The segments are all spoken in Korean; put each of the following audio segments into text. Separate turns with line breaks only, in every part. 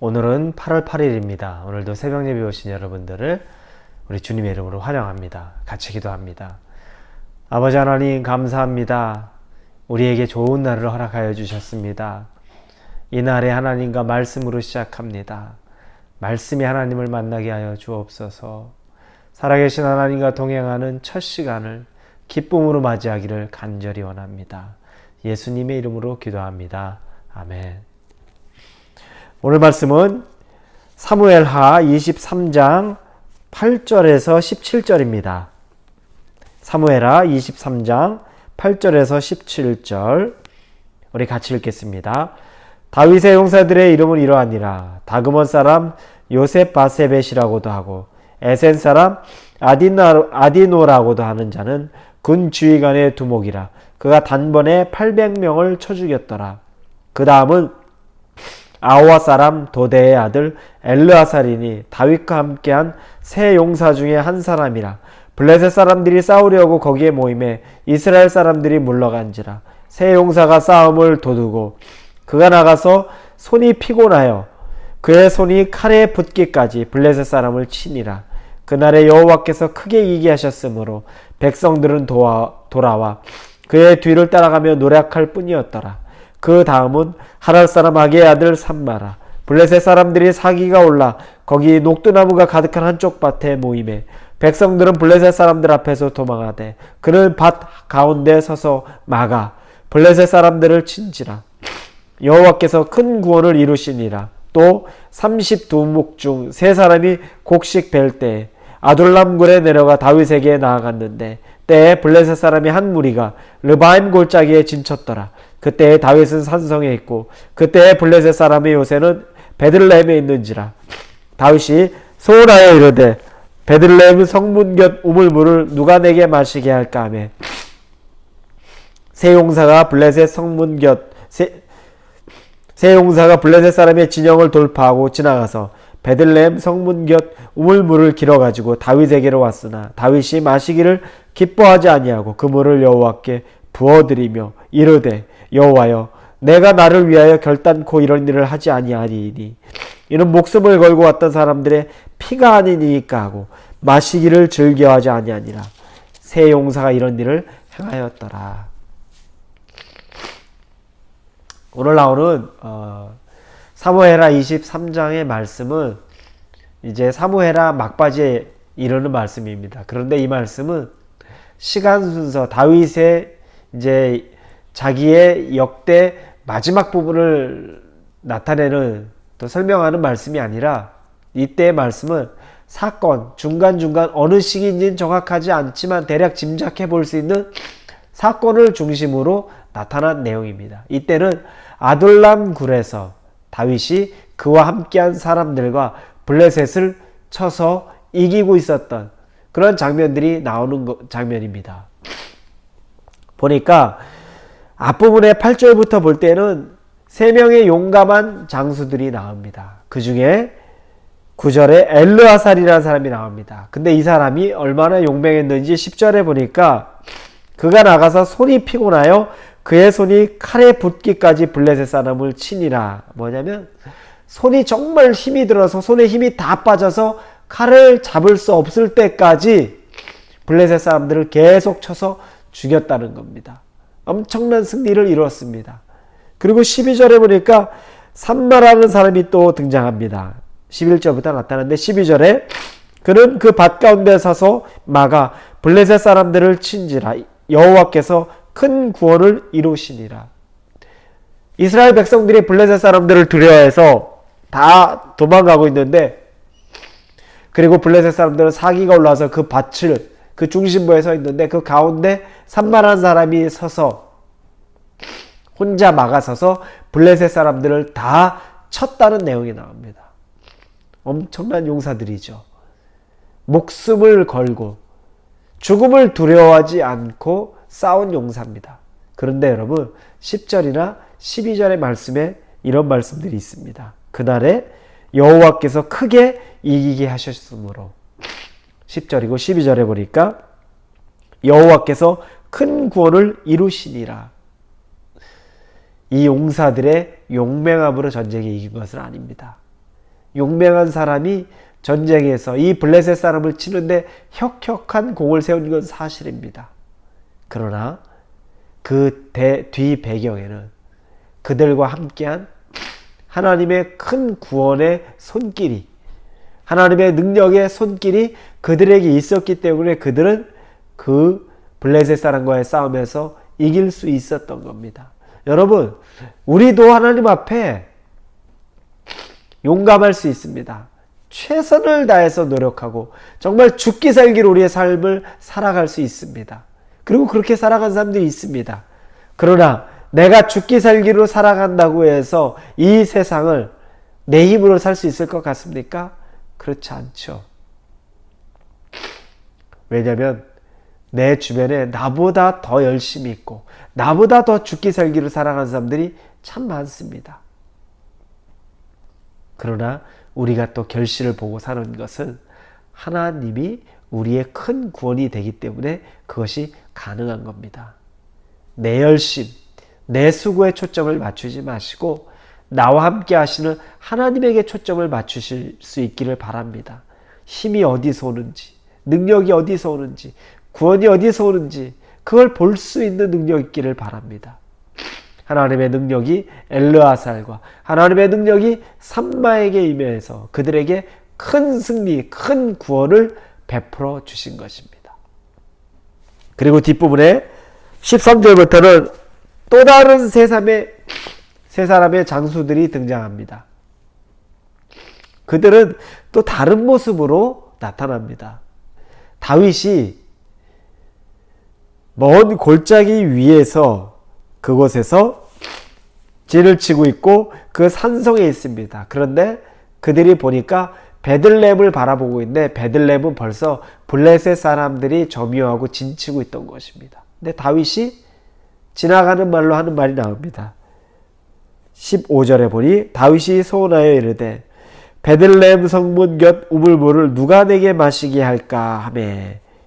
오늘은 8월 8일입니다. 오늘도 새벽 예배 오신 여러분들을 우리 주님의 이름으로 환영합니다. 같이 기도합니다. 아버지 하나님 감사합니다. 우리에게 좋은 날을 허락하여 주셨습니다. 이 날에 하나님과 말씀으로 시작합니다. 말씀이 하나님을 만나게 하여 주옵소서. 살아계신 하나님과 동행하는 첫 시간을 기쁨으로 맞이하기를 간절히 원합니다. 예수님의 이름으로 기도합니다. 아멘. 오늘 말씀은 사무엘하 23장 8절에서 17절입니다. 사무엘하 23장 8절에서 17절 우리 같이 읽겠습니다. 다윗의 용사들의 이름은 이러하니라. 다그몬 사람 요셉 바세벳이라고도 하고 에센 사람 아디노라고도 하는 자는 군 지휘관의 두목이라. 그가 단번에 800명을 쳐 죽였더라. 그 다음은 아호와 사람 도대의 아들 엘르아살이니 다윗과 함께한 세 용사 중에 한 사람이라. 블레셋 사람들이 싸우려고 거기에 모임에 이스라엘 사람들이 물러간지라. 세 용사가 싸움을 도두고 그가 나가서 손이 피곤하여 그의 손이 칼에 붙기까지 블레셋 사람을 치니라. 그날에 여호와께서 크게 이기게 하셨으므로 백성들은 돌아와 그의 뒤를 따라가며 노력할 뿐이었더라. 그 다음은 하랄 사람 아게의 아들 삼마라. 블레셋 사람들이 사기가 올라 거기 녹두나무가 가득한 한쪽 밭에 모임에 백성들은 블레셋 사람들 앞에서 도망하되 그는 밭 가운데 서서 막아 블레셋 사람들을 친지라. 여호와께서 큰 구원을 이루시니라. 또 32목 중 세 사람이 곡식 벨 때에 아둘람굴에 내려가 다윗에게 나아갔는데 때에 블레셋 사람이 한 무리가 르바임 골짜기에 진쳤더라. 그때에 다윗은 산성에 있고 그때에 블레셋 사람의 요새는 베들레헴에 있는지라. 다윗이 소원하여 이르되 베들레헴 성문 곁 우물물을 누가 내게 마시게 할까 하며 세 용사가 블레셋 사람의 진영을 돌파하고 지나가서 베들레헴 성문 곁 우물물을 길어가지고 다윗에게로 왔으나 다윗이 마시기를 기뻐하지 아니하고 그 물을 여호와께 부어드리며 이르되 여호와여 내가 나를 위하여 결단코 이런 일을 하지 아니하리니 이는 목숨을 걸고 왔던 사람들의 피가 아니니까 하고 마시기를 즐겨하지 아니하니라. 세 용사가 이런 일을 행하였더라. 오늘 나오는 사무엘하 23장의 말씀은 이제 사무엘하 막바지에 이르는 말씀입니다. 그런데 이 말씀은 시간 순서 다윗의 이제 자기의 역대 마지막 부분을 나타내는 또 설명하는 말씀이 아니라 이때의 말씀은 사건 중간중간 어느 시기인지는 정확하지 않지만 대략 짐작해 볼 수 있는 사건을 중심으로 나타난 내용입니다. 이때는 아둘람 굴에서 다윗이 그와 함께한 사람들과 블레셋을 쳐서 이기고 있었던 그런 장면들이 나오는 장면입니다. 보니까 앞부분의 8절부터 볼 때는 3명의 용감한 장수들이 나옵니다. 그 중에 9절에 엘르아살이라는 사람이 나옵니다. 근데 이 사람이 얼마나 용맹했는지 10절에 보니까 그가 나가서 손이 피곤하여 그의 손이 칼에 붙기까지 블레셋 사람을 치니라. 뭐냐면 손이 정말 힘이 들어서 손에 힘이 다 빠져서 칼을 잡을 수 없을 때까지 블레셋 사람들을 계속 쳐서 죽였다는 겁니다. 엄청난 승리를 이루었습니다. 그리고 12절에 보니까 삼마라는 사람이 또 등장합니다. 11절부터 나타나는데 12절에 그는 그 밭 가운데 서서 막아 블레셋 사람들을 친지라. 여호와께서 큰 구원을 이루시니라. 이스라엘 백성들이 블레셋 사람들을 두려워해서 다 도망가고 있는데 그리고 블레셋 사람들은 사기가 올라와서 그 밭을 그 중심부에 서 있는데 그 가운데 산마라는 사람이 서서 혼자 막아서서 블레셋 사람들을 다 쳤다는 내용이 나옵니다. 엄청난 용사들이죠. 목숨을 걸고 죽음을 두려워하지 않고 싸운 용사입니다. 그런데 여러분 10절이나 12절의 말씀에 이런 말씀들이 있습니다. 그날에 여호와께서 크게 이기게 하셨으므로 10절이고 12절에 보니까 여호와께서 큰 구원을 이루시니라. 이 용사들의 용맹함으로 전쟁에 이긴 것은 아닙니다. 용맹한 사람이 전쟁에서 이 블레셋 사람을 치는데 혁혁한 공을 세운 건 사실입니다. 그러나 그 뒤 배경에는 그들과 함께한 하나님의 큰 구원의 손길이, 하나님의 능력의 손길이 그들에게 있었기 때문에 그들은 그 블레셋 사람과의 싸움에서 이길 수 있었던 겁니다. 여러분, 우리도 하나님 앞에 용감할 수 있습니다. 최선을 다해서 노력하고 정말 죽기 살기로 우리의 삶을 살아갈 수 있습니다. 그리고 그렇게 살아간 사람들이 있습니다. 그러나 내가 죽기 살기로 살아간다고 해서 이 세상을 내 힘으로 살 수 있을 것 같습니까? 그렇지 않죠. 왜냐하면 내 주변에 나보다 더 열심히 있고 나보다 더 죽기 살기로 살아가는 사람들이 참 많습니다. 그러나 우리가 또 결실을 보고 사는 것은 하나님이 우리의 큰 구원이 되기 때문에 그것이 가능한 겁니다. 내 열심, 내 수고에 초점을 맞추지 마시고 나와 함께 하시는 하나님에게 초점을 맞추실 수 있기를 바랍니다. 힘이 어디서 오는지, 능력이 어디서 오는지, 구원이 어디서 오는지 그걸 볼 수 있는 능력이 있기를 바랍니다. 하나님의 능력이 엘르아살과 하나님의 능력이 삼마에게 임해서 그들에게 큰 승리, 큰 구원을 베풀어 주신 것입니다. 그리고 뒷부분에 13절부터는 또 다른 세 사람의 장수들이 등장합니다. 그들은 또 다른 모습으로 나타납니다. 다윗이 먼 골짜기 위에서 그곳에서 진을 치고 있고 그 산성에 있습니다. 그런데 그들이 보니까 베들레헴을 바라보고 있는데 베들레헴은 벌써 블레셋 사람들이 점유하고 진치고 있던 것입니다. 근데 다윗이 지나가는 말로 하는 말이 나옵니다. 15절에 보니 다윗이 소원하여 이르되 베들레헴 성문 곁 우물물을 누가 내게 마시게 할까 하며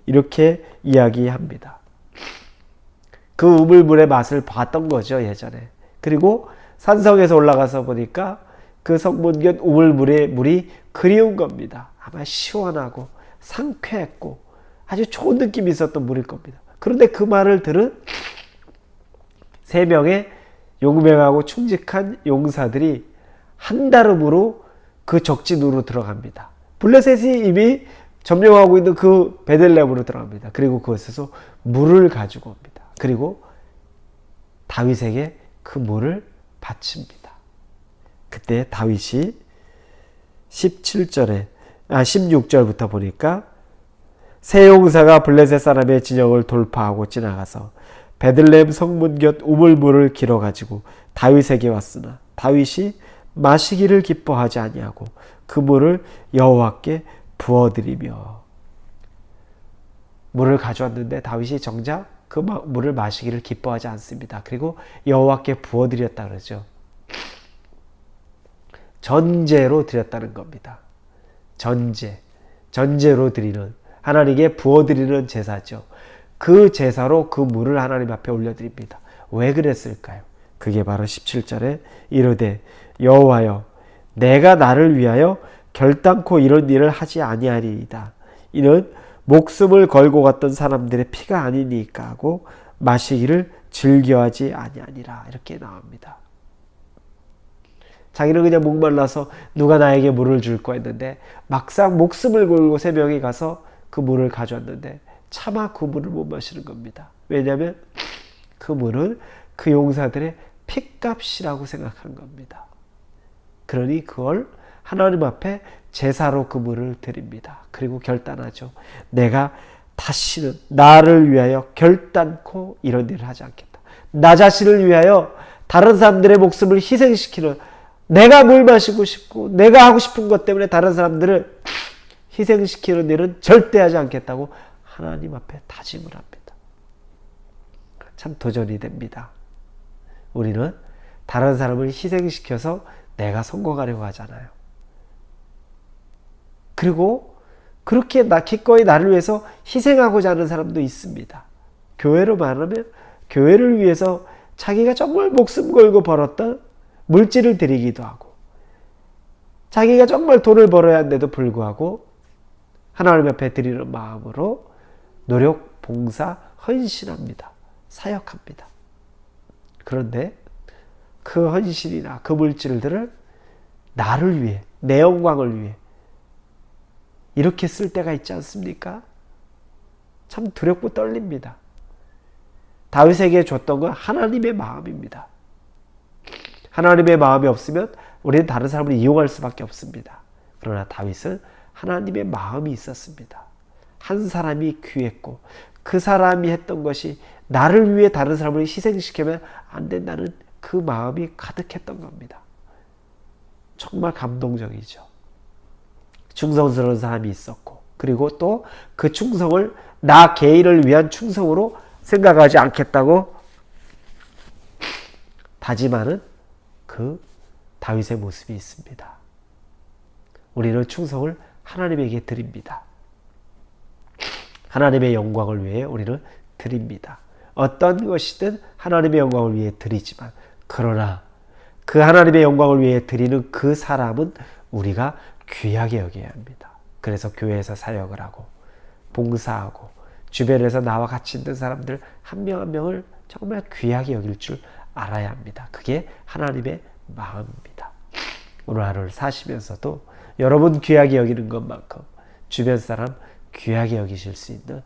이렇게 이야기합니다. 그 우물물의 맛을 봤던 거죠, 예전에. 그리고 산성에서 올라가서 보니까 그 성문 곁 우물물의 물이 그리운 겁니다. 아마 시원하고 상쾌했고 아주 좋은 느낌이 있었던 물일 겁니다. 그런데 그 말을 들은 세 명의 용맹하고 충직한 용사들이 한달음으로 그 적진으로 들어갑니다. 블레셋이 이미 점령하고 있는 그 베들레헴으로 들어갑니다. 그리고 그곳에서 물을 가지고 옵니다. 그리고 다윗에게 그 물을 바칩니다. 그때 다윗이 16절부터 보니까 세 용사가 블레셋 사람의 진영을 돌파하고 지나가서 베들레헴 성문 곁 우물물을 길어 가지고 다윗에게 왔으나 다윗이 마시기를 기뻐하지 아니하고 그 물을 여호와께 부어드리며 물을 가져왔는데 다윗이 정작 그 물을 마시기를 기뻐하지 않습니다. 그리고 여호와께 부어드렸다 그러죠. 전제로 드렸다는 겁니다. 전제로 드리는, 하나님께 부어드리는 제사죠. 그 제사로 그 물을 하나님 앞에 올려드립니다. 왜 그랬을까요? 그게 바로 17절에 이르되 여호와여 내가 나를 위하여 결단코 이런 일을 하지 아니하리이다. 이는 목숨을 걸고 갔던 사람들의 피가 아니니까 하고 마시기를 즐겨하지 아니하니라. 이렇게 나옵니다. 자기는 그냥 목말라서 누가 나에게 물을 줄까 했는데 막상 목숨을 걸고 세 명이 가서 그 물을 가져왔는데 차마 그 물을 못 마시는 겁니다. 왜냐하면 그 물은 그 용사들의 핏값이라고 생각한 겁니다. 그러니 그걸 하나님 앞에 제사로 그 물을 드립니다. 그리고 결단하죠. 내가 다시는 나를 위하여 결단코 이런 일을 하지 않겠다. 나 자신을 위하여 다른 사람들의 목숨을 희생시키는, 내가 물 마시고 싶고 내가 하고 싶은 것 때문에 다른 사람들을 희생시키는 일은 절대 하지 않겠다고 하나님 앞에 다짐을 합니다. 참 도전이 됩니다. 우리는 다른 사람을 희생시켜서 내가 성공하려고 하잖아요. 그리고 그렇게 기꺼이 나를 위해서 희생하고자 하는 사람도 있습니다. 교회로 말하면 교회를 위해서 자기가 정말 목숨 걸고 벌었던 물질을 드리기도 하고 자기가 정말 돈을 벌어야 하는데도 불구하고 하나님 앞에 드리는 마음으로 노력, 봉사, 헌신합니다. 사역합니다. 그런데 그 헌신이나 그 물질들을 나를 위해, 내 영광을 위해 이렇게 쓸 때가 있지 않습니까? 참 두렵고 떨립니다. 다윗에게 줬던 건 하나님의 마음입니다. 하나님의 마음이 없으면 우리는 다른 사람을 이용할 수밖에 없습니다. 그러나 다윗은 하나님의 마음이 있었습니다. 한 사람이 귀했고 그 사람이 했던 것이 나를 위해 다른 사람을 희생시키면 안 된다는 그 마음이 가득했던 겁니다. 정말 감동적이죠. 충성스러운 사람이 있었고, 그리고 또 그 충성을 나 개인을 위한 충성으로 생각하지 않겠다고 다짐하는 그 다윗의 모습이 있습니다. 우리는 충성을 하나님에게 드립니다. 하나님의 영광을 위해 우리는 드립니다. 어떤 것이든 하나님의 영광을 위해 드리지만, 그러나 그 하나님의 영광을 위해 드리는 그 사람은 우리가 귀하게 여겨야 합니다. 그래서 교회에서 사역을 하고 봉사하고 주변에서 나와 같이 있는 사람들 한 명 한 명을 정말 귀하게 여길 줄 알아야 합니다. 그게 하나님의 마음입니다. 오늘 하루를 사시면서도 여러분 귀하게 여기는 것만큼 주변 사람 귀하게 여기실 수 있는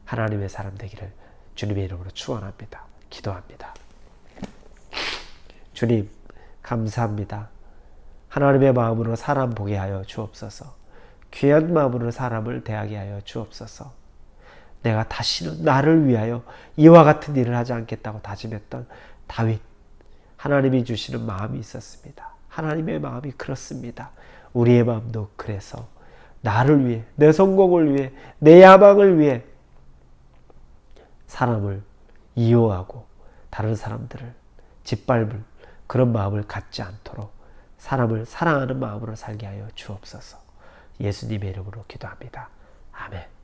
하나님의 사람 되기를 주님의 이름으로 축원합니다. 기도합니다. 주님, 감사합니다. 하나님의 마음으로 사람 보게 하여 주옵소서. 귀한 마음으로 사람을 대하게 하여 주옵소서. 내가 다시는 나를 위하여 이와 같은 일을 하지 않겠다고 다짐했던 다윗, 하나님이 주시는 마음이 있었습니다. 하나님의 마음이 그렇습니다. 우리의 마음도 그래서 나를 위해, 내 성공을 위해, 내 야망을 위해 사람을 이용하고 다른 사람들을 짓밟을 그런 마음을 갖지 않도록 사람을 사랑하는 마음으로 살게 하여 주옵소서. 예수님의 이름으로 기도합니다. 아멘.